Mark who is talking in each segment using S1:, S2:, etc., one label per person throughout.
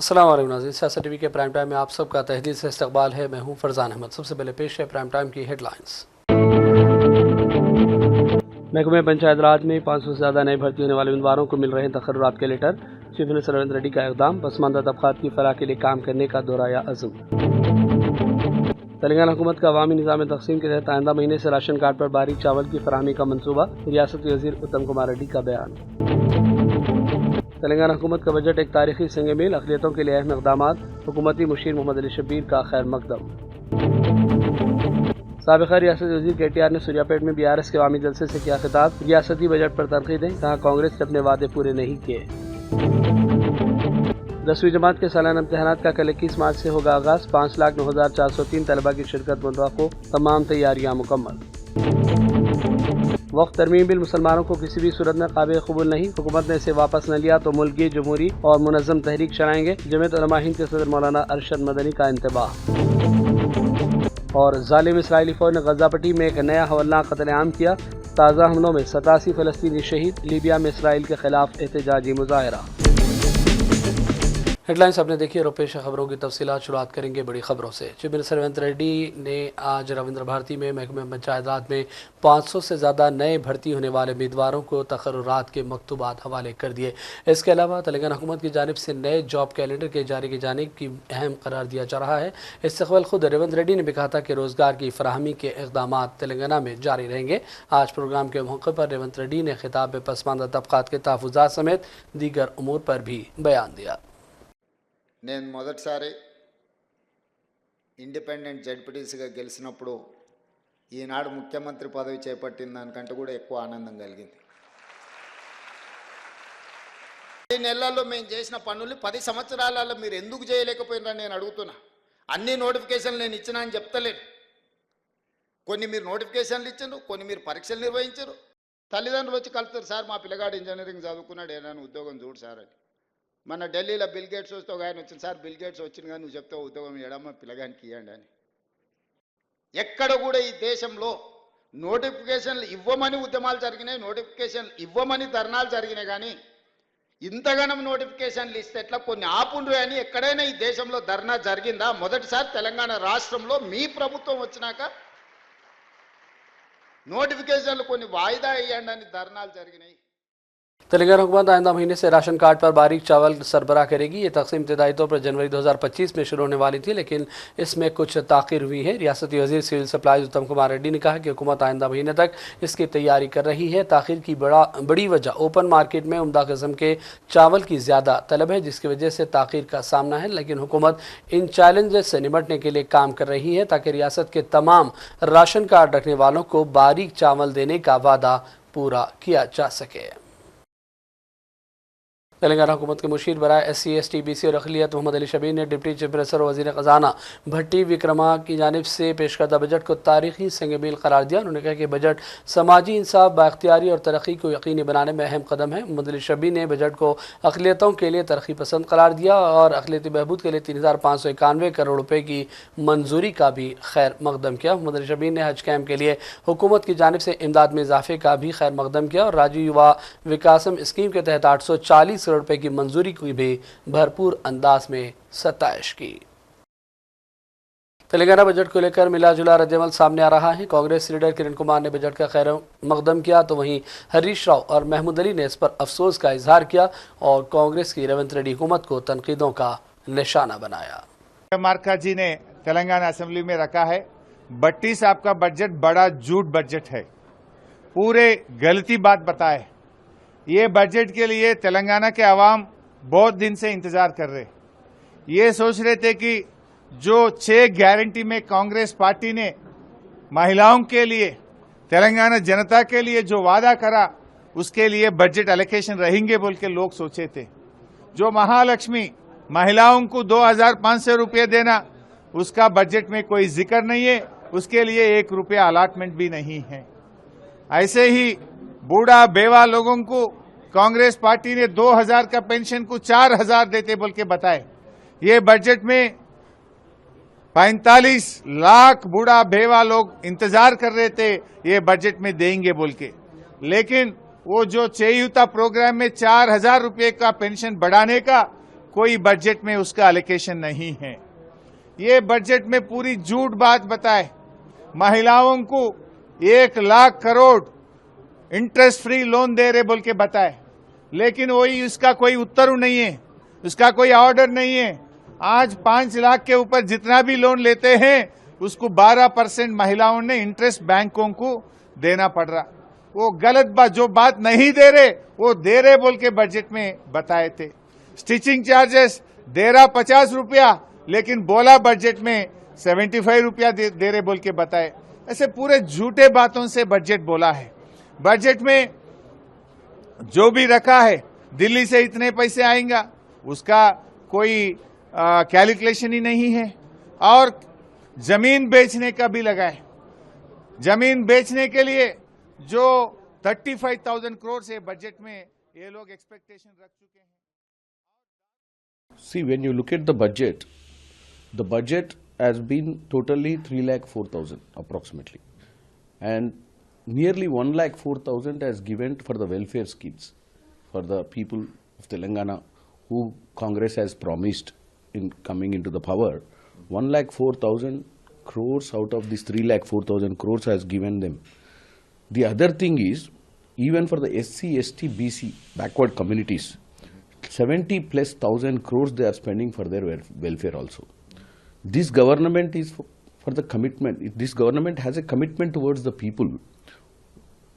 S1: अस्सलाम वालेकुम नाज़रीन, सियासत टीवी के प्राइम टाइम में आप सबका तहदील से इस्तकबाल है। मैं हूं फरजान अहमद। सबसे पहले पेश है प्राइम टाइम की हेडलाइंस। महकमे पंचायत राज में 500 से ज़्यादा नए भर्ती होने वाले उम्मीदवारों को मिल रहे तकर्रुरात के letter. Chief minister Revanth Reddy का इक़दाम, पसमानदा तबक़ात की फलाह के लिए काम करने का दोहराया अज़्म। तेलंगाना हुकूमत का अवामी निज़ाम तक़सीम के तहत आइंदा महीने से राशन कार्ड पर बारीक चावल की फराहमी का मनसूबा। रियासती वज़ीर उत्तम कुमार रेड्डी का बयान। तेलंगाना हुकूमत का बजट एक तारीखी संग मील, अक़लियतों के लिए अहम इक़दामात। हुकूमती मुशीर मोहम्मद अली शब्बीर का खैर मकदम। साबिक़ा रियासती वज़ीर KTR ने सूर्यापेट में BRS के अवामी जलसे से किया खिताब। रियासती बजट पर तनक़ीदें, कहा कांग्रेस ने अपने वादे पूरे नहीं किए। 10वीं जमात के सालाना इम्तहानात का कल 21 मार्च से होगा आगाज़। 5,09,403 तलबा की शिरकत मुतवक्को, तमाम तैयारियाँ मुकम्मल। वक्फ तरमीम बिल मुसलमानों को किसी भी सूरत में काबिल कबूल नहीं, हुकूमत ने इसे वापस न लिया तो मुल्की जमहूरी और मुनज़्ज़म तहरीक चलाएंगे। जमीयत उलमा हिंद के सदर मौलाना अरशद मदनी का इंतबाह। और जालिम इसराइली फौज ने गजा पट्टी में एक नया हवलनाक कत्लेआम किया। ताज़ा हमलों में 87 फ़लस्तीनी शहीद। लीबिया में इसराइल के खिलाफ एहतजाजी मुजाहरा। हेडलाइंस आपने देखी है। पेश खबरों की तफसीलात शुरुआत करेंगे बड़ी खबरों से। चीफ मिनिस्टर रेवंत रेड्डी ने आज रविंद्र भारती में महकमे पंचायत राज में 500 से ज़्यादा नए भर्ती होने वाले उम्मीदवारों को तकर्रुरात के मकतूबात हवाले कर दिए। इसके अलावा तेलंगाना हुकूमत की जानिब से नए जॉब कैलेंडर के जारी किए जाने की अहम करार दिया जा रहा है। इससे कबल खुद रेवंत रेड्डी ने भी कहा था कि रोज़गार की फराहमी के इक़दाम तेलंगाना में जारी रहेंगे। आज प्रोग्राम के मौके पर रेवंत रेड्डी ने खिताब में पसमानदा तबक़ात के तहफ़्फ़ुज़ात समेत दीगर उमूर पर भी बयान दिया।
S2: నేను మొదటిసారి ఇండిపెండెంట్ జడ్పీటీసీగా గెలిచినప్పుడు ఈనాడు ముఖ్యమంత్రి పదవి చేపట్టిన దానికంటే కూడా ఎక్కువ ఆనందం కలిగింది. ఈ నెలల్లో మేము చేసిన పనులు 10 సంవత్సరాలలో మీరు ఎందుకు చేయలేకపోయినారని నేను అడుగుతున్నా. అన్ని నోటిఫికేషన్లు నేను ఇచ్చినా అని చెప్తలేను. కొన్ని మీరు నోటిఫికేషన్లు ఇచ్చారు, కొన్ని మీరు పరీక్షలు నిర్వహించారు. తల్లిదండ్రులు వచ్చి కలుపుతారు, సార్ మా పిల్లగాడు ఇంజనీరింగ్ చదువుకున్నాడు, ఏదైనా ఉద్యోగం చూడు సార్ అని. మన ఢిల్లీలో బిల్ గేట్స్ వస్తే ఒక ఆయన వచ్చింది, సార్ బిల్ గేట్స్ వచ్చింది కానీ నువ్వు చెప్తే ఉద్యోగం ఇవ్వడమ్మా పిల్లగానికి ఇవ్వండి అని. ఎక్కడ కూడా ఈ దేశంలో నోటిఫికేషన్లు ఇవ్వమని ఉద్యమాలు జరిగినాయి, నోటిఫికేషన్లు ఇవ్వమని ధర్నాలు జరిగినాయి. కానీ ఇంతగానం నోటిఫికేషన్లు ఇస్తే ఎట్లా, కొన్ని ఆపుండ్రు అని ఎక్కడైనా ఈ దేశంలో ధర్నా జరిగిందా? మొదటిసారి తెలంగాణ రాష్ట్రంలో మీ ప్రభుత్వం వచ్చినాక నోటిఫికేషన్లు కొన్ని వాయిదా వేయండి అని ధర్నాలు జరిగినాయి.
S1: तेलंगाना हुकूमत आइंदा महीने से राशन कार्ड पर बारीक चावल सरबराह करेगी। ये तकसीम इब्तदाई तौर पर जनवरी 2025 में शुरू होने वाली थी, लेकिन इसमें कुछ ताख़ीर हुई है। रियासती वज़ीर सिविल सप्लाईज उत्तम कुमार रेड्डी ने कहा कि हुकूमत आइंदा महीने तक इसकी तैयारी कर रही है। ताख़ीर की बड़ी वजह ओपन मार्केट में उम्दा किस्म के चावल की ज़्यादा तलब है, जिसकी वजह से ताख़ीर का सामना है। लेकिन हुकूमत इन चैलेंजेस से निपटने के लिए काम कर रही है ताकि रियासत के तमाम राशन कार्ड रखने वालों को बारीक चावल देने का वादा पूरा किया जा सके। तेलंगाना हुकूमत के मुशीर बराए SC ST BC और अक़लियत मोहम्मद अली शब्बीर ने डिप्टी चीफ मिनिस्टर और वज़ीर ख़ज़ाना भट्टी विक्रमा की जानिब से पेश करदा बजट को तारीखी संग मील करार दिया। उन्होंने कहा कि बजट समाजी इंसाफ, बाख्तियारी और तरक्की को यकीनी बनाने में अहम कदम है। मोहम्मद अली शब्बीर ने बजट को अक़लियतों के लिए तरक्की पसंद करार दिया और अक़लियती बहबूद के लिए 3,591 करोड़ रुपये की मंजूरी का भी खैर मकदम किया। मोहम्मद अली शब्बीर ने हज कैम्प के लिए हुकूमत की जानिब से इमदाद में इजाफे का भी खैर मकदम किया और राजीव युवा विकासम स्कीम के तहत 840 करोड़ रुपये की मंजूरी की भी भरपूर अंदाज में सताइश की। तेलंगाना बजट को लेकर मिला जुला रद्दअमल सामने आ रहा है। कांग्रेस लीडर किरण कुमार ने बजट का खैर मकदम किया तो वहीं हरीश राव और महमूद अली ने इस पर अफसोस का इजहार किया और कांग्रेस की रेवंत रेड्डी हुकूमत को तनकीदों का निशाना बनाया।
S3: मार्का जी ने तेलंगाना असेंबली में रखा है, भट्टी साहब का बजट बड़ा झूठ बजट है, पूरे गलती बात बताए। ये बजट के लिए तेलंगाना के अवाम बहुत दिन से इंतजार कर रहे, ये सोच रहे थे कि जो 6 गारंटी में कांग्रेस पार्टी ने महिलाओं के लिए, तेलंगाना जनता के लिए जो वादा करा उसके लिए बजट एलोकेशन रहेंगे बोल के लोग सोचे थे। जो महालक्ष्मी महिलाओं को 2,500 रुपये देना, उसका बजट में कोई जिक्र नहीं है, उसके लिए 1 रुपया अलॉटमेंट भी नहीं है। ऐसे ही बूढ़ा बेवा लोगों को कांग्रेस पार्टी ने 2,000 का पेंशन को 4,000 देते बोल के बताए। ये बजट में 45 लाख बूढ़ा बेवा लोग इंतजार कर रहे थे ये बजट में देंगे बोल के, लेकिन वो जो चेयुता प्रोग्राम में 4,000 रुपये का पेंशन बढ़ाने का कोई बजट में उसका एलोकेशन नहीं है। ये बजट में पूरी झूठ बात बताए। महिलाओं को 1 lakh crore interest free loan दे रहे बोल के बताए, लेकिन वही उसका कोई उत्तर नहीं है, उसका कोई ऑर्डर नहीं है। आज 5 लाख के ऊपर जितना भी लोन लेते हैं उसको 12% महिलाओं ने इंटरेस्ट बैंकों को देना पड़ रहा। वो गलत बात, जो बात नहीं दे रहे वो दे रहे बोल के बजट में बताए थे। स्टिचिंग चार्जेस दे रहा 50 रुपया, लेकिन बोला बजट में 75 रुपया दे रहे बोल के बताए। ऐसे पूरे झूठे बातों से बजट बोला है। बजट में जो भी रखा है, दिल्ली से इतने पैसे आएंगा, उसका कोई कैलकुलेशन ही नहीं है। और जमीन बेचने का भी लगा है। जमीन बेचने के लिए जो 35,000 करोड़ से बजट में ये लोग एक्सपेक्टेशन रख चुके हैं।
S4: See, when you look at the budget has been totally 3,04,000 approximately, and nearly 1,04,000 has given for the welfare schemes for the people of Telangana who Congress has promised in coming into the power. 1,04,000 crores out of this 3,04,000 crores has given them. The other thing is, even for the SC, ST, BC backward communities, 70,000+ crores they are spending for their welfare also. This government is for the commitment. This government has a commitment towards the people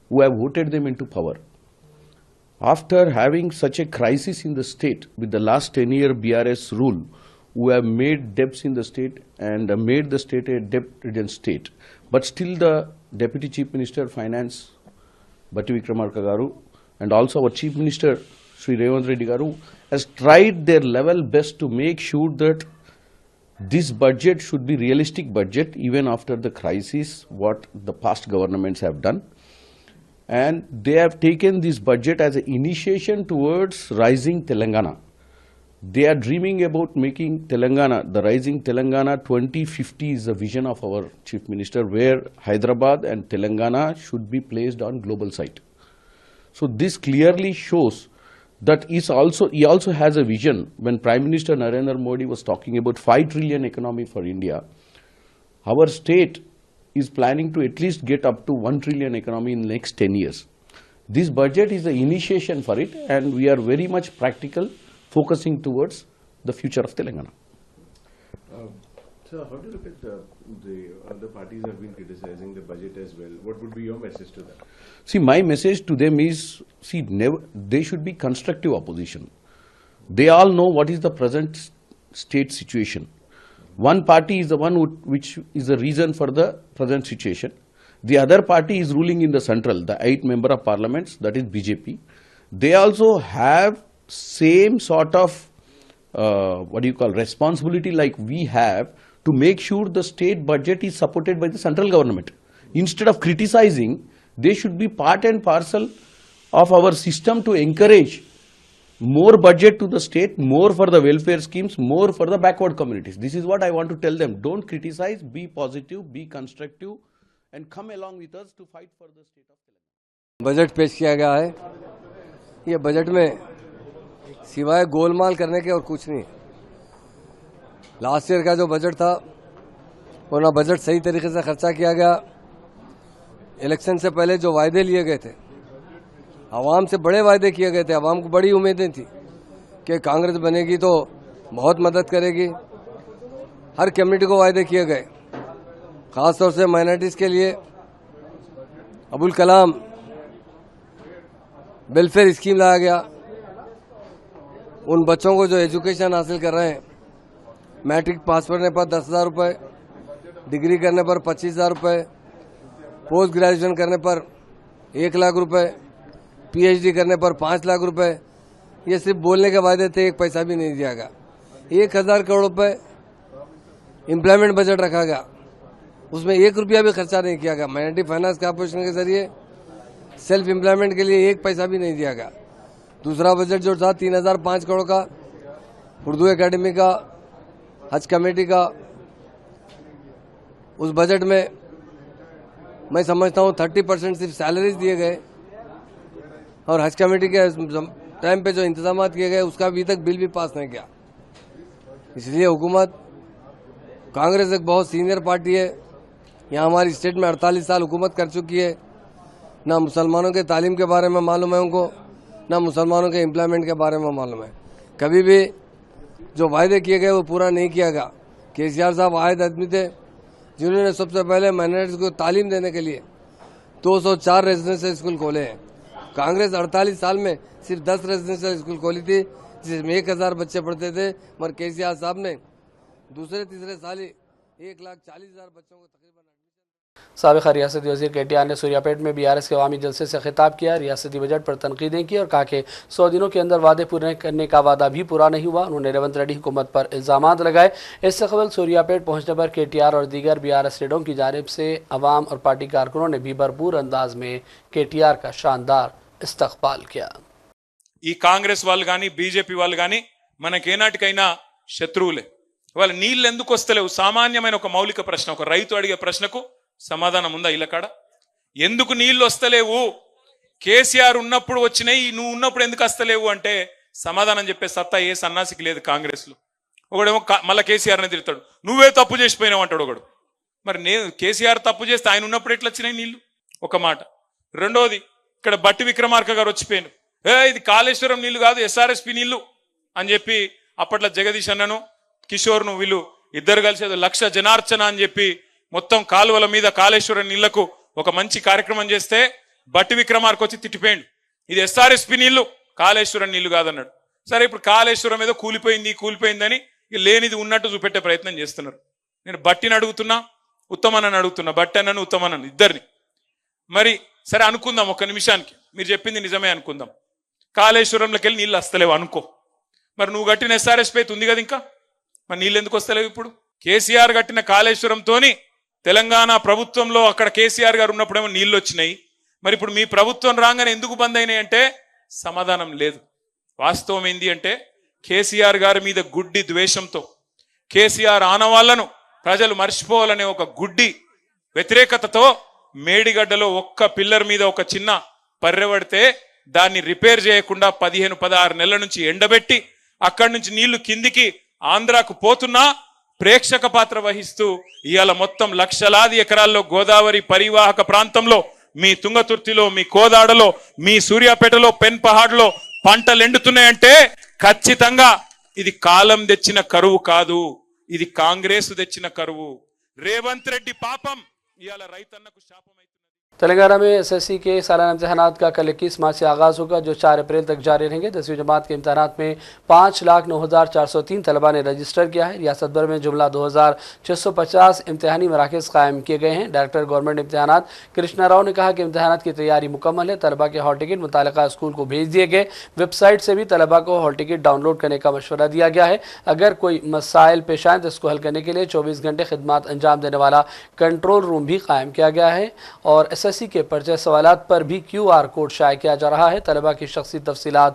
S4: who have voted them into power. After having such a crisis in the state with the last 10-year BRS rule, who have made debts in the state and made the state a debt-ridden state, but still the Deputy Chief Minister of Finance, Batti Vikramarka Garu, and also our Chief Minister, Sri Revanth Reddy Garu, has tried their level best to make sure that this budget should be realistic budget even after the crisis what the past governments have done. And they have taken this budget as an initiation towards rising Telangana. They are dreaming about making Telangana, the rising Telangana 2050 is the vision of our Chief Minister, where Hyderabad and Telangana should be placed on global site. So this clearly shows that he also has a vision. When Prime Minister Narendra Modi was talking about 5 trillion economy for India, our state is planning to at least get up to 1 trillion economy in the next 10 years. This budget is the initiation for it, and we are very much practical, focusing towards the future of Telangana.
S5: So how do you look at the other parties have been criticizing the budget as well? What would be your message to them?
S4: See, my message to them is, they should be constructive opposition. They all know what is the present state situation. One party is the one which is the reason for the present situation. The other party is ruling in the central, the 8 member of parliaments, that is BJP. They also have same sort of responsibility like we have to make sure the state budget is supported by the central government. Instead of criticizing, they should be part and parcel of our system to encourage more budget to the state, more for the welfare schemes, more for the backward communities. This is what I want to tell them. Don't criticize, be positive, be constructive, and come along with us to fight for the state of Telangana.
S6: Budget पेश किया गया है। ये budget में सिवाय गोलमाल करने के और कुछ नहीं। लास्ट ईयर का जो बजट था वो ना बजट सही तरीके से खर्चा किया गया। इलेक्शन से पहले जो वायदे लिए गए थे, आवाम से बड़े वायदे किए गए थे, आवाम को बड़ी उम्मीदें थी कि कांग्रेस बनेगी तो बहुत मदद करेगी। हर कम्युनिटी को वायदे किए गए, खासतौर से माइनॉरिटीज के लिए अबुल कलाम वेलफेयर स्कीम लाया गया। उन बच्चों को जो एजुकेशन हासिल कर रहे हैं, मैट्रिक पास करने पर 10,000 रुपये, डिग्री करने पर 25,000 रुपये, पोस्ट ग्रेजुएशन करने पर 1 लाख रुपये, पीएचडी करने पर 5 लाख रुपये। ये सिर्फ बोलने के वायदे थे, 1 पैसा भी नहीं दिया गया। 1,000 करोड़ रुपये एम्प्लॉयमेंट बजट रखा गया, उसमें 1 रुपया भी खर्चा नहीं किया गया। माइनॉरिटी फाइनेंस कॉर्पोरेशन के जरिए सेल्फ एम्प्लॉयमेंट के लिए 1 पैसा भी नहीं दिया गया। दूसरा बजट जो था 3,005 करोड़ का, उर्दू एकेडमी का, हज कमेटी का, उस बजट में मैं समझता हूँ 30% सिर्फ सैलरीज दिए गए, और हज कमेटी के टाइम पे जो इंतजाम किए गए उसका अभी तक बिल भी पास नहीं किया। इसलिए हुकूमत, कांग्रेस एक बहुत सीनियर पार्टी है, यहाँ हमारी स्टेट में 48 साल हुकूमत कर चुकी है। ना मुसलमानों के तालीम के बारे में मालूम है उनको, ना मुसलमानों के एम्प्लॉयमेंट के बारे में मालूम है। कभी भी जो वायदे किए गए वो पूरा नहीं किया गया। केसीआर साहब वाहिद आदमी थे जिन्होंने सबसे पहले माइनॉरिटीज को तालीम देने के लिए 204 रेजिडेंशियल स्कूल खोले हैं। कांग्रेस 48 साल में सिर्फ 10 रेजिडेंशियल स्कूल खोली थी, जिसमें 1000 बच्चे पढ़ते थे, मगर केसीआर साहब ने दूसरे तीसरे साल ही 1,40,000 बच्चों को तकरीबन।
S1: साबिक़ रियासती वज़ीर KTR ने सूर्यापेट में BRS के अवामी जलसे से खिताब किया। रियासती बजट पर तनकीदें की और कहा कि 100 दिनों के अंदर वादे पूरे करने का वादा भी पूरा नहीं हुआ। उन्होंने रेवंत रेड्डी हुकूमत पर इल्ज़ामात लगाए। इससे कबल सूर्यापेट पहुंचने पर KTR और दीगर BRS लीडरों की जानिब से अवाम और पार्टी कारकुनों ने भी भरपूर अंदाज में KTR का शानदार इस्तकबाल किया।
S7: ఈ కాంగ్రెస్ వాళ్ళు కానీ బీజేపీ వాళ్ళు కానీ మనకేనాటికైనా శత్రువులే. వాళ్ళ నీళ్ళు ఎందుకు వస్తలేవు? సామాన్యమైన ఒక మౌలిక ప్రశ్న, ఒక రైతు అడిగే ప్రశ్నకు సమాధానం ఉందా ఇళ్ళకాడ? ఎందుకు నీళ్ళు వస్తలేవు? కేసీఆర్ ఉన్నప్పుడు వచ్చినాయి, నువ్వు ఉన్నప్పుడు ఎందుకు వస్తలేవు అంటే సమాధానం చెప్పే సత్తా ఏ సన్నాసికి లేదు కాంగ్రెస్లో. ఒకడేమో మళ్ళీ కేసీఆర్ని తిడతాడు, నువ్వే తప్పు చేసిపోయినావు అంటాడు ఒకడు. మరి నేను కేసీఆర్ తప్పు చేస్తే ఆయన ఉన్నప్పుడు ఎట్లా వచ్చినాయి నీళ్లు? ఒక మాట. రెండోది, ఇక్కడ బట్టి విక్రమార్క గారు వచ్చిపోయాను, ఇది కాళేశ్వరం నీళ్లు కాదు SRSP నీళ్లు అని చెప్పి అప్పట్లో జగదీష్ అన్నను కిషోర్ను వీళ్ళు ఇద్దరు కలిసి 1,00,000 జనార్చన అని చెప్పి మొత్తం కాలువల మీద కాళేశ్వరం నీళ్లకు ఒక మంచి కార్యక్రమం చేస్తే బట్టి విక్రమార్క వచ్చి తిట్టిపోయాడు, ఇది SRSP నీళ్లు కాళేశ్వరం నీళ్లు కాదన్నాడు. సరే, ఇప్పుడు కాళేశ్వరం ఏదో కూలిపోయిందని లేనిది ఉన్నట్టు చూపెట్టే ప్రయత్నం చేస్తున్నారు. నేను బట్టిని అడుగుతున్నా, ఉత్తమన్నని అడుగుతున్నా, బట్టి అన్నను ఉత్తమన్నను ఇద్దరిని. మరి సరే అనుకుందాం, ఒక్క నిమిషానికి మీరు చెప్పింది నిజమే అనుకుందాం, కాళేశ్వరంలోకి వెళ్ళి నీళ్ళు వస్తలేవు అనుకో. మరి నువ్వు కట్టిన SRSP అయితే ఉంది కదా, ఇంకా మరి నీళ్ళు ఎందుకు వస్తలేవు? ఇప్పుడు కేసీఆర్ కట్టిన కాళేశ్వరంతోని తెలంగాణ ప్రభుత్వంలో అక్కడ కేసీఆర్ గారు ఉన్నప్పుడేమో నీళ్ళు వచ్చినాయి, మరి ఇప్పుడు మీ ప్రభుత్వం రాగానే ఎందుకు బంద్ అయినాయి అంటే సమాధానం లేదు. వాస్తవం ఏంది అంటే కేసీఆర్ గారి మీద గుడ్డి ద్వేషంతో, కేసీఆర్ ఆనవాళ్లను ప్రజలు మర్చిపోవాలనే ఒక గుడ్డి వ్యతిరేకతతో మేడిగడ్డలో ఒక్క పిల్లర్ మీద ఒక చిన్న పర్రెవడితే దాన్ని రిపేర్ చేయకుండా 15-16 నెలల నుంచి ఎండబెట్టి అక్కడి నుంచి నీళ్లు కిందికి ఆంధ్రాకు పోతున్నా ప్రేక్షక పాత్ర వహిస్తూ ఇవాళ మొత్తం లక్షలాది ఎకరాల్లో గోదావరి పరివాహక ప్రాంతంలో, మీ తుంగతుర్తిలో, మీ కోదాడలో, మీ సూర్యాపేటలో, పెన్పహాడ్లో పంటలు ఎండుతున్నాయంటే ఖచ్చితంగా ఇది కాలం తెచ్చిన కరువు కాదు, ఇది కాంగ్రెస్ తెచ్చిన కరువు. రేవంత్ రెడ్డి పాపం ఇవాళ రైతన్నకు శాపం.
S1: तेलंगाना में SSC के सालाना इम्तहानात का कल 21 मार्च से आगाज़ होगा, जो 4 अप्रैल तक जारी रहेंगे। 10वीं जमात के इम्तहानात में 5,09,403 तलबा ने रजिस्टर किया है। रियासत भर में जुमला 2,650 इम्तहानी मराकज़ कायम किए गए हैं। डायरेक्टर गवर्नमेंट इम्तहानात कृष्णा राव ने कहा कि इम्तहानात की तैयारी मुकम्मल है। तलबा के हॉल टिकट मुतालिका स्कूल को भेज दिए गए। वेबसाइट से भी तलबा को हॉल टिकट डाउनलोड करने का मशवरा दिया गया है। अगर कोई मसाइल पेश आए तो इसको हल करने के लिए 24 घंटे खिदमत अंजाम देने वाला कंट्रोल रूम भी कायम किया गया है। और SSC के पर्चे सवालात पर भी QR कोड शाया किया जा रहा है। तलबा की शख्सी तफसीलात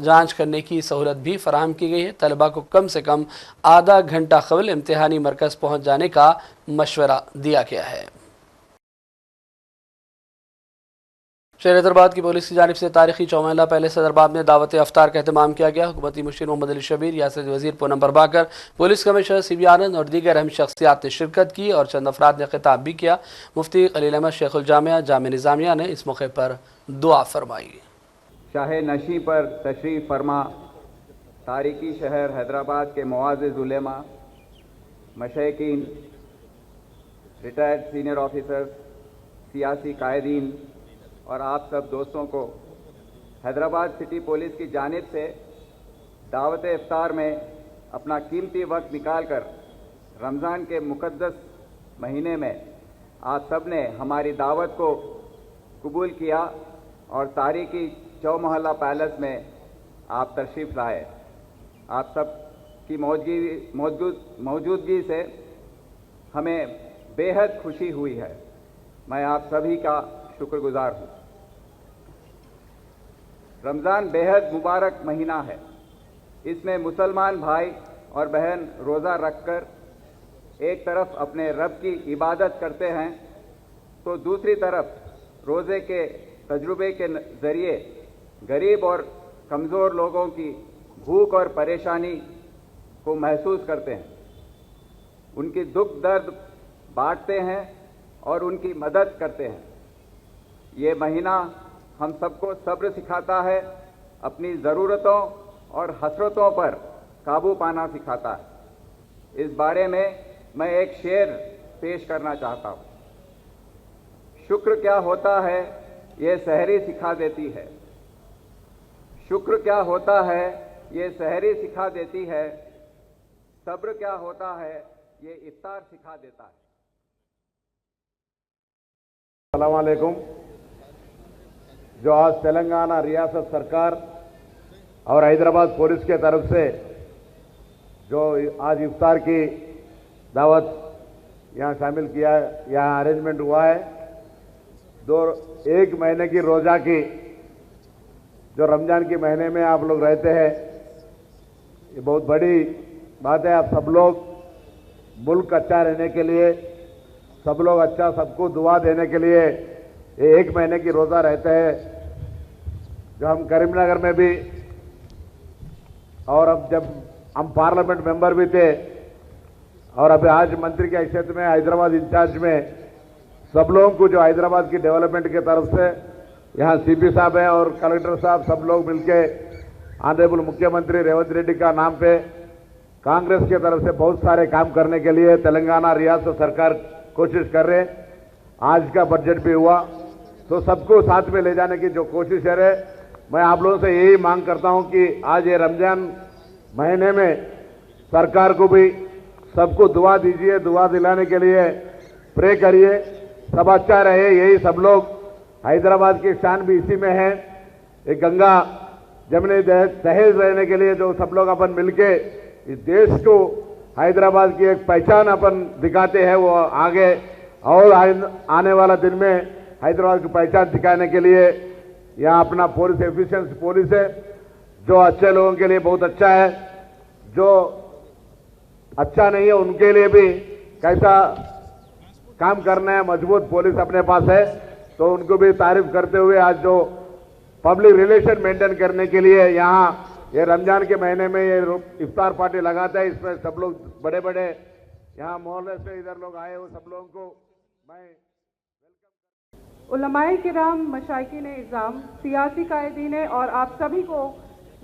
S1: जांच करने की सहूलत भी फराहम की गई है। तलबा को कम से कम आधा घंटा कबल इम्तिहानी मरकज़ पहुँच जाने का मशवरा दिया गया है। शहर हैदराबाद की पुलिस की जानिब से तारीखी 4 महिला पहले सदरबाब में दावत अफ्तार का एहतमाम किया गया। हुकूमती मुशीर मोहम्मद अली शबीर, रियासती वज़ीर Poonam Prabhakar, police commissioner CB आनंद और दीगर अहम शख्सियात ने शिरकत की और चंद अफराद ने खिताब भी किया। मुफ्ती खलील अहमद शेखुल जामिया जामिया निज़ामिया ने इस मौके पर दुआ फरमाई।
S8: शाह नशी पर तशरीफ़ फरमा तारीखी शहर हैदराबाद के मुआज़्ज़िज़ उलेमा, मशैकीन, रिटायर्ड सीनियर ऑफिसर्स, सियासी कायदीन और आप सब दोस्तों को हैदराबाद सिटी पुलिस की जानिब से दावत इफ्तार में अपना कीमती वक्त निकालकर रमज़ान के मुक़द्दस महीने में आप सब ने हमारी दावत को कबूल किया और तारीखी चौमहला पैलेस में आप तशरीफ़ लाए। आप सब की मौजूदगी से हमें बेहद खुशी हुई है। मैं आप सभी का शुक्रगुजार हूँ। रमज़ान बेहद मुबारक महीना है। इसमें मुसलमान भाई और बहन रोज़ा रखकर एक तरफ अपने रब की इबादत करते हैं तो दूसरी तरफ रोज़े के तजुर्बे के ज़रिए गरीब और कमज़ोर लोगों की भूख और परेशानी को महसूस करते हैं, उनकी दुख दर्द बांटते हैं और उनकी मदद करते हैं। ये महीना हम सबको सब्र सिखाता है, अपनी ज़रूरतों और हसरतों पर काबू पाना सिखाता है। इस बारे में मैं एक शेर पेश करना चाहता हूँ। शुक्र क्या होता है ये सहरी सिखा देती है, शुक्र क्या होता है ये सहरी सिखा देती है, सब्र क्या होता है ये इफ्तार सिखा देता है।
S9: अस्सलाम वालेकुम। जो आज तेलंगाना रियासत सरकार और हैदराबाद पुलिस के तरफ से जो आज इफ्तार की दावत यहाँ शामिल किया, यहाँ अरेंजमेंट हुआ है, एक महीने की रोजा की जो रमजान के महीने में आप लोग रहते हैं, ये बहुत बड़ी बात है। आप सब लोग मुल्क अच्छा रहने के लिए, सब लोग अच्छा सबको दुआ देने के लिए ये एक महीने की रोजा रहते हैं। जो हम करीमनगर में भी और अब जब हम पार्लियामेंट मेंबर भी थे और अभी आज मंत्री के हैसियत में हैदराबाद इंचार्ज में सब लोगों को जो हैदराबाद की डेवलपमेंट की तरफ से यहाँ सीपी साहब है और कलेक्टर साहब सब लोग मिलके ऑनरेबल मुख्यमंत्री रेवंत रेड्डी का नाम पे कांग्रेस की तरफ से बहुत सारे काम करने के लिए तेलंगाना रियासत सरकार कोशिश कर रहे हैं। आज का बजट भी हुआ तो सबको साथ में ले जाने की जो कोशिश है, मैं आप लोगों से यही मांग करता हूं कि आज ये रमजान महीने में सरकार को भी सबको दुआ दीजिए, दुआ दिलाने के लिए प्रे करिए, सब अच्छा रहे। यही सब लोग, हैदराबाद की शान भी इसी में है। एक गंगा जमनी सहेज रहने के लिए जो सब लोग अपन मिलके इस देश को हैदराबाद की एक पहचान अपन दिखाते हैं, वो आगे और आने वाला दिन में हैदराबाद की पहचान दिखाने के लिए यहाँ अपना पुलिस एफिशिएंसी पुलिस है, जो अच्छे लोगों के लिए बहुत अच्छा है, जो अच्छा नहीं है उनके लिए भी कैसा काम करना है, मजबूत पुलिस अपने पास है, तो उनको भी तारीफ करते हुए आज जो पब्लिक रिलेशन मेंटेन करने के लिए यहाँ ये रमजान के महीने में ये इफ्तार पार्टी लगाता है, इसमें सब लोग बड़े बड़े यहाँ मोहल्ले से इधर लोग आए हुए सब लोगों को मैं
S10: उलमाए किराम, मशाइकीन इज़ाम, सियासी कायदीन और आप सभी को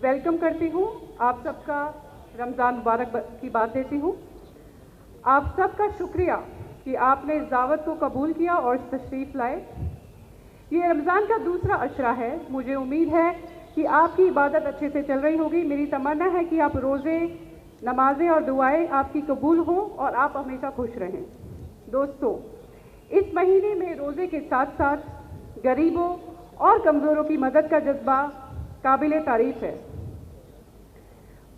S10: वेलकम करती हूँ। आप सबका रमज़ान मुबारक की बात देती हूँ। आप सबका शुक्रिया कि आपने इस दावत को कबूल किया और तशरीफ़ लाए। ये रमज़ान का दूसरा अशरा है। मुझे उम्मीद है कि आपकी इबादत अच्छे से चल रही होगी। मेरी तमन्ना है कि आप रोज़े, नमाजें और दुआएं आपकी कबूल हों और आप हमेशा खुश रहें। दोस्तों, इस महीने में रोज़े के साथ साथ गरीबों और कमज़ोरों की मदद का जज्बा काबिल तारीफ़ है।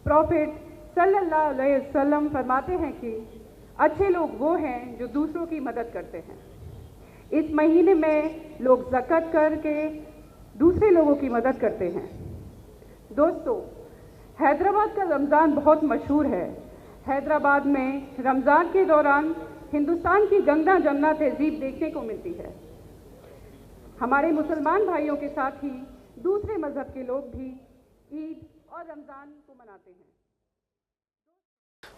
S10: प्रॉफिट सल्लल्लाहु अलैहि वसल्लम फरमाते हैं कि अच्छे लोग वो हैं जो दूसरों की मदद करते हैं। इस महीने में लोग ज़कात करके दूसरे लोगों की मदद करते हैं। दोस्तों, हैदराबाद का रमज़ान बहुत मशहूर है। हैदराबाद में रमज़ान के दौरान हिंदुस्तान की गंगा जमुना तहजीब देखने को मिलती है। हमारे मुसलमान भाइयों के साथ ही दूसरे मजहब के लोग भी ईद और रमज़ान को मनाते हैं।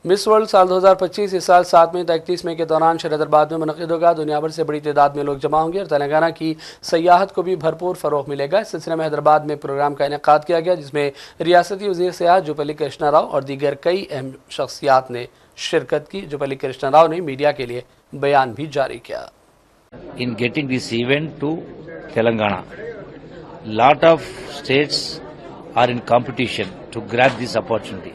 S1: मिस वर्ल्ड साल 2025 इस साल 7 मई से 31 मई के दौरान शहजाबाद में मुनक़िद होगा। दुनिया भर से बड़ी तादाद में लोग जमा होंगे और तेलंगाना की सयाहत को भी भरपूर फ़रोग़ मिलेगा। इस सिलसिले में हैदराबाद में प्रोग्राम का इनेकाद किया गया, जिसमें रियासती वज़ीर सियाहत जुपल्ली कृष्णा राव और दीगर कई अहम शख्सियात ने शिरकत की। जुपल्ली कृष्णा राव ने मीडिया के लिए बयान भी जारी किया।
S11: In getting this event to Telangana, lot of states are in competition to grab this opportunity.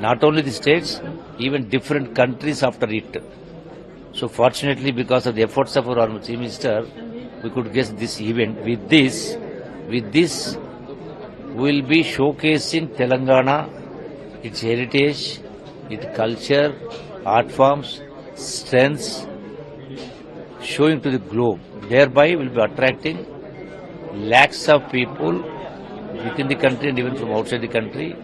S11: Not only the states, even different countries after it. So fortunately, because of the efforts of our Chief Minister, we could get this event. With this, we will be showcasing Telangana, its heritage, its culture, art forms, strengths, showing to the globe. Thereby, we will be attracting lakhs of people within the country and even from outside the country,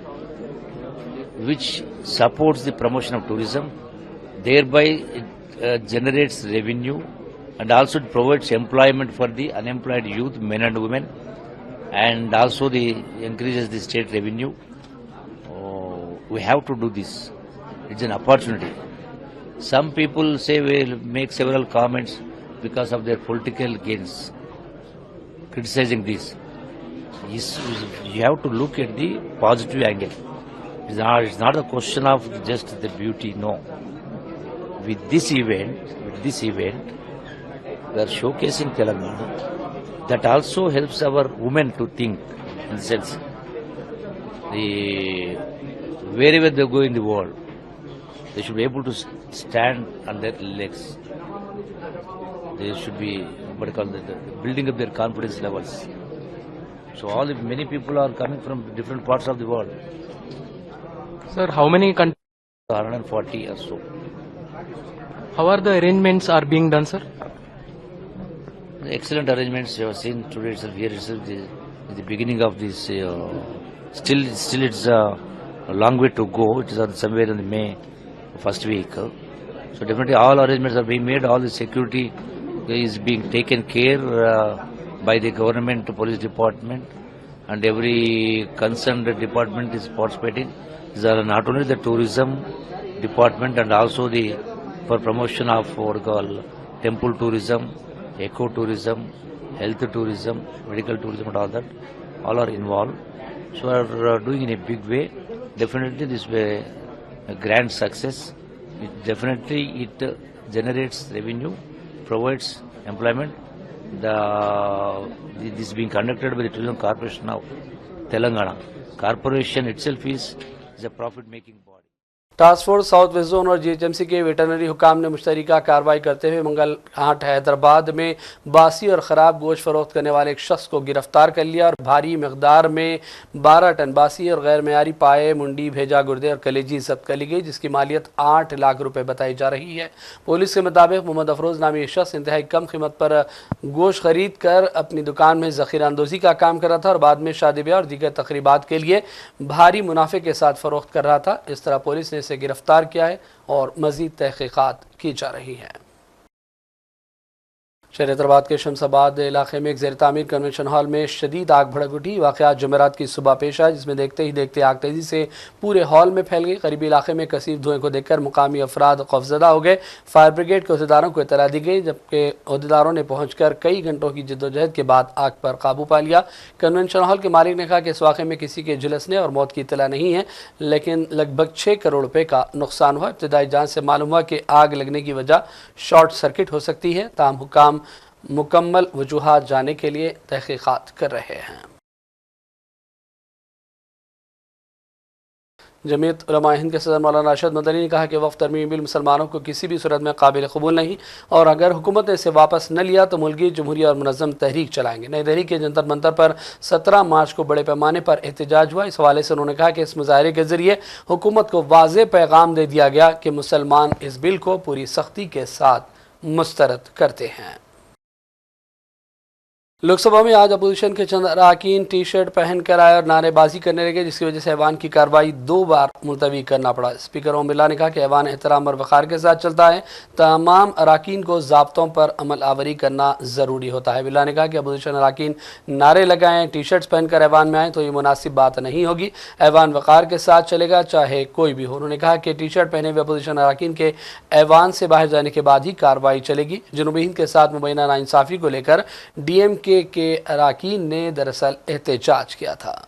S11: which supports the promotion of tourism. Thereby, it generates revenue and also it provides employment for the unemployed youth, men and women, and also increases the state revenue. We have to do this. It's an opportunity. Some people say will make several comments because of their political gains, criticizing this. You have to look at the positive angle. It's not a question of just the beauty, no. With this event, we are showcasing Telangana. That also helps our women to think, in the sense, wherever they go in the world, they should be able to stand on their legs. They should be, building up their confidence levels. So many people are coming from different parts of the world.
S12: Sir, how many countries?
S11: 140 or so.
S12: How are the arrangements are being done, sir?
S11: Excellent arrangements. You have seen today itself, here itself, the beginning of this. Still it's a long way to go. It is somewhere in the May first week. So definitely all arrangements are being made. All the security is being taken care by the government, police department, and every concerned department is participating. These are not only the tourism department and also for promotion of what we call temple tourism, eco-tourism, health tourism, medical tourism and all that, all are involved. So are doing in a big way. Definitely this way a grand success. It generates revenue, provides employment. This is being conducted by the Tourism Corporation of Telangana. Corporation itself is a profit-making body.
S1: Task force south west zone और GHMC के veterinary हुकाम ने मुश्तरका कार्रवाई करते हुए मंगल हाट हैदराबाद में बासी और ख़राब गोश्त फरोख्त करने वाले एक शख्स को गिरफ्तार कर लिया और भारी मकदार में 12 टन बासी और गैर मेयारी पाए, मुंडी, भेजा, गुर्दे और कलेजी जब्त कर ली गई, जिसकी मालियत 8 लाख रुपए बताई जा रही है। पुलिस के मुताबिक मोहम्मद अफरोज़ नामी एक शख्स इंतहाई कम कीमत पर गोश्त खरीद कर अपनी दुकान में ज़ख़ीरा अंदोज़ी का काम कर रहा था और बाद में शादी ब्याह और दीगर तकरीबात के लिए भारी मुनाफे के साथ फ़रोख्त कर रहा था। इस तरह पुलिस ने इसे गिरफ्तार किया है और मजीद तहकीकात की जा रही है। शहर हैदराबाद के शमसाबाद इलाके में एक ज़ेर तामीर कन्वेंशन हॉल में शदीद आग भड़क उठी। वाक़यात जुमेरात की सुबह पेश आया, जिसमें देखते ही देखते आग तेज़ी से पूरे हॉल में फैल गई। करीबी इलाके में कसीर धुएं को देखकर मुकामी अफराद खौफजदा हो गए। फायर ब्रिगेड के अहदेदारों को इतला दी गई, जबकि अहदेदारों ने पहुंचकर कई घंटों की जद्दोजहद के बाद आग पर काबू पा लिया। कन्वेंशन हॉल के मालिक ने कहा कि इस वाक़े में किसी के झुलसने और मौत की इतला नहीं है, लेकिन लगभग 6 करोड़ रुपये का नुकसान हुआ। इब्तदाई जाँच से मालूम हुआ कि आग लगने की वजह शॉर्ट सर्किट हो सकती है। ताहम हुकाम मुकम्मल वजूहात जानने के लिए तहकीकात कर रहे हैं। जमीयत उलमा हिंद के सदर मौलाना राशिद मदनी ने कहा कि वफ़ तरमीम बिल मुसलमानों को किसी भी सूरत में काबिल कबूल नहीं और अगर हुकूमत ने इसे वापस न लिया तो मुल्की जमहूरी और मुनज़्ज़म तहरीक चलाएंगे। नई दिल्ली के जंतर मंतर पर 17 मार्च को बड़े पैमाने पर एहतजाज हुआ। इस हवाले से उन्होंने कहा कि इस मुजाहरे के ज़रिए हुकूमत को वाज़ेह पैगाम दे दिया गया कि मुसलमान इस बिल को पूरी सख्ती के साथ मुस्तरद करते हैं। लोकसभा में आज अपोजिशन के चंद अरकान टी शर्ट पहन कर आए और नारेबाजी करने लगे, जिसकी वजह से ऐवान की कार्रवाई 2 बार मुलतवी करना पड़ा। स्पीकर ओम बिरला ने कहा कि ऐवान एहतराम और वक़ार के साथ चलता है, तमाम अरकान को ज़ाब्तों पर अमल आवरी करना ज़रूरी होता है। बिरला ने कहा कि अपोजिशन अरकान नारे लगाएं, टी शर्ट्स पहनकर ऐवान में आएँ तो ये मुनासिब बात नहीं होगी। ऐवान वक़ार के साथ चलेगा, चाहे कोई भी हो। उन्होंने कहा कि टी शर्ट पहने हुए अपोजिशन अरकान के ऐवान से बाहर जाने के बाद ही कार्रवाई चलेगी। जनूबी हिंद के साथ मुबैना नाइंसाफ़ी को लेकर DMK के अरकान ने दरअसल एहतजाज किया था।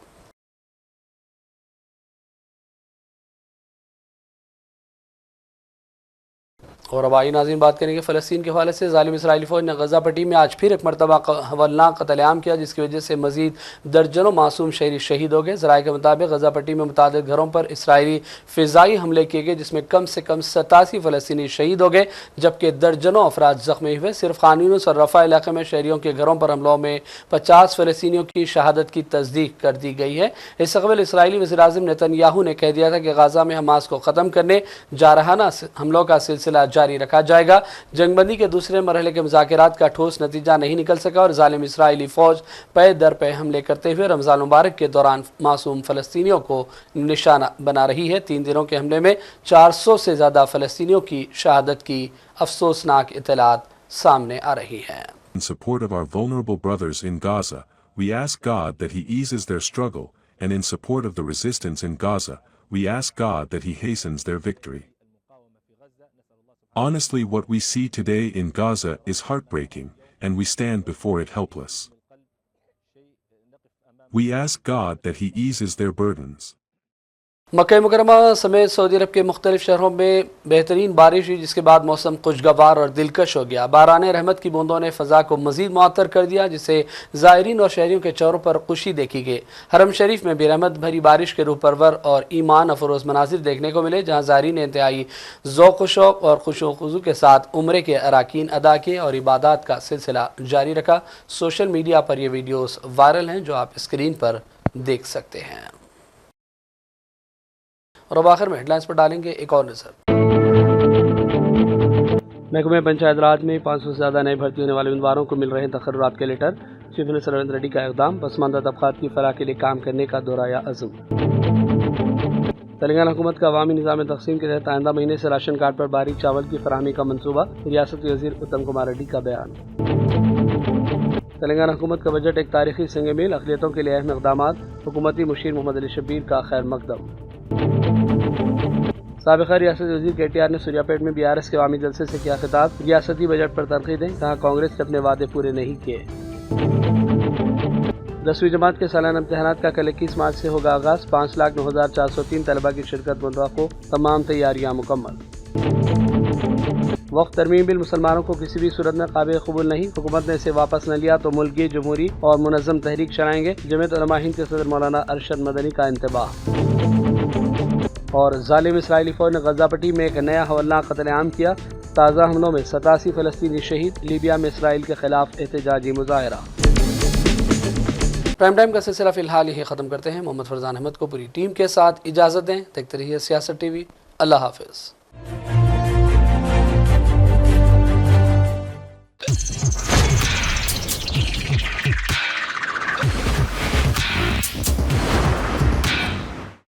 S1: और अब आई नाज़रीन बात करेंगे फ़लस्तीन के हवाले से। ज़ालिम इसराइली फ़ौज ने गज़ा पट्टी में आज फिर एक मरतबा हवलनाक कत्लेआम किया, जिसकी वजह से मज़ीद दर्जनों मासूम शहरी शहीद हो गए। ज़राए के मुताबिक गज़ा पट्टी में मुतादिद घरों पर इसराइली फ़िज़ाई हमले किए गए, जिसमें कम से कम 87 फ़लस्तीनी शहीद हो गए, जबकि दर्जनों अफराद ज़ख्मी हुए। सिर्फ खान यूनिस और रफ़ा इलाके में शहरियों के घरों पर हमलों में 50 फ़लस्तीनियों की शहादत की तस्दीक कर दी गई है। इससे कबल इसराइली वज़ीर-ए-आज़म नेतन्याहू ने कह दिया था कि गाज़ा में हमास को ख़त्म करने जारहाना हमलों का सिलसिला जारी रखा जाएगा। जंगबंदी के दूसरे मरहले के मुज़ाकरात का ठोस नतीजा नहीं निकल सका और ज़ालिम इसराइली फ़ौज पे दर पे हमले करते हुए रमज़ान मुबारक के दौरान मासूम फ़लस्तीनियों को निशाना बना रही है। 3 दिनों के हमले में 400 से ज़्यादा फ़लस्तीनियों की शहादत की अफसोसनाक इत्तलात सामने आ रही है।
S13: In support of our vulnerable brothers in Gaza, we ask God that He eases their struggle, and in support of the resistance in Gaza, we ask God that He hastens their victory. Honestly, what we see today in Gaza is heartbreaking, and we stand before it helpless. We ask God that He eases their burdens.
S1: मक्का मुकरमा समेत Saudi अरब के मुख्तलिफ शहरों में बेहतरीन बारिश हुई, जिसके बाद मौसम खुशगवार और दिलकश हो गया। बारान रहमत की बूंदों ने फ़ज़ा को मज़ीद मुअत्तर कर दिया, जिससे ज़ायरीन और शहरियों के चेहरों पर खुशी देखी गई। हरम शरीफ में भी रहमत भरी बारिश के रूह परवर और ईमान अफरोज़ मनाजिर देखने को मिले, जहाँ ज़ायरीन ने इंतहाई ज़ौक़ व शौक़ और खुशो खुजू के साथ उम्रे के अराकीन अदा किए और इबादत का सिलसिला जारी रखा। सोशल मीडिया पर ये वीडियोज़ वायरल हैं, जो आप स्क्रीन पर देख सकते हैं। और अब आखिर में हेडलाइंस पर डालेंगे एक और नज़र। महकमे पंचायत राज में 500 से ज़्यादा नए भर्ती होने वाले उम्मीदवारों को मिल रहे हैं तकर्रुरात के letter. Chief minister Revanth Reddy का इक़दाम, पसमानदा तबक़ात की फलाह के लिए काम करने का दोहराया अज़्म। तेलंगाना हुकूमत का अवामी निज़ाम तक़सीम के तहत आइंदा महीने से राशन कार्ड पर बारीक चावल की फराहमी का मनसूबा, रियासती वज़ीर उत्तम कुमार रेड्डी का बयान। तेलंगाना हुकूमत का बजट एक तारीखी संग मील, अक़लियतों के लिए अहम इक़दामात, हुकूमती मुशीर मोहम्मद अली शबीर का खैर मकदम। साबिक़ा रियासती वज़ीर KTR ने सूर्यापेट में BRS के अवामी जलसे से किया खिताब, रियासती बजट पर तनक़ीदें, कहा कांग्रेस ने अपने वादे पूरे नहीं किए। 10वीं जमात के सालाना इम्तिहानात का कल 21 मार्च से होगा आगाज़, 5,09,403 तलबा की शिरकत मुतवक्को, तमाम तैयारियाँ मुकम्मल। वक्फ तरमीम बिल मुसलमानों को किसी भी सूरत में काबिल कबूल नहीं, हुकूमत ने इसे वापस न लिया तो मुल्की जमहूरी और मुनज़्ज़म तहरीक चलाएंगे, जमीयत उलमा हिंद के सदर मौलाना अरशद मदनी का इंतबाह। और जालिम इसराइली फौज ने गजा पट्टी में एक नया हवलनाक कत्लेआम किया, ताज़ा हमलों में 87 फ़लस्तीनी शहीद, लीबिया में इसराइल के खिलाफ एहतजाजी मुजाहरा। प्राइम टाइम का सिलसिला फ़िलहाल यही ख़त्म करते हैं। मोहम्मद फरजान अहमद को पूरी टीम के साथ इजाज़त दें। देखते रहिए सियासत TV। अल्लाह हाफ़िज़।